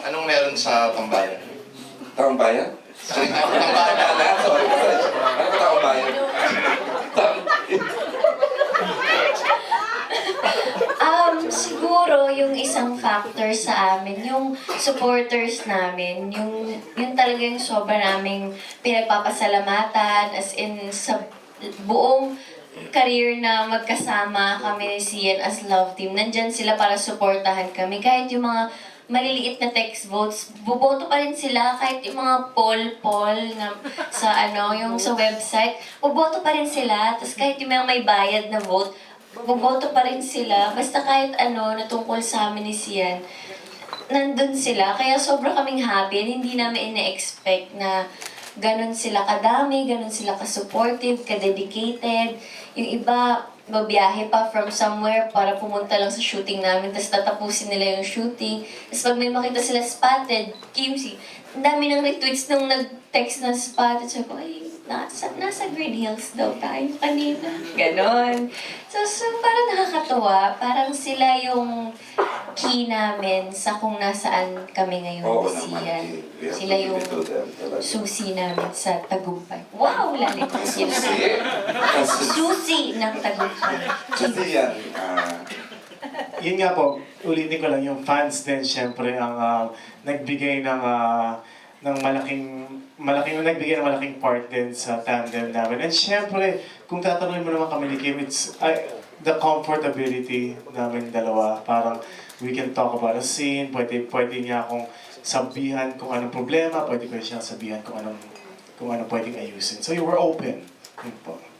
Anong meron sa tambayan? Taong bayan? Sa tambayan. Sorry. Ano ba taong bayan? Siguro yung isang factor sa amin, yung supporters namin, yung talaga yung sobra naming pinagpapasalamatan, as in sa buong career na magkasama kami ni Sian as love team. Nandyan sila para supportahan kami. Kahit yung mga maliliit na text votes, buboto pa rin sila. Kahit yung mga poll na sa yung sa website, buboto pa rin sila. Tapos kahit yung mga may bayad na vote, buboto pa rin sila. Basta kahit na tungkol sa amin ni Sian, nandun sila. Kaya sobra kaming happy and hindi namin ina-expect na ganun sila kadami, ganun sila ka-supportive, ka-dedicated. Yung iba, babiyahe pa from somewhere para pumunta lang sa shooting namin, tapos tatapusin nila yung shooting. Tapos pag may makita sila spotted, Kimsey, ang dami ng retweets nung nag-text na spotted. Sabi ko, ay, nasa Green Hills daw tayo kanina. Ganon. So parang nakakatuwa. Parang sila yung key namin sa kung nasaan kami ngayon. Oo naman. Sila yung susi namin sa tagumpay. Wow, lalim. Susi. Susi ng tagumpay. Kasi yan, Yun nga po, ulitin ko lang, yung fans din syempre ang nagbigay ng nagbigay ng malaking part din sa tandem namin. And syempre, kung tatanungin mo naman kami ni Kim, it's the comfortability namin dalawa. Parang we can talk about a scene, pwede niya akong sabihan kung anong problema, pwede ko siya sabihan kung anong pwedeng ayusin. So you were open. Yun po.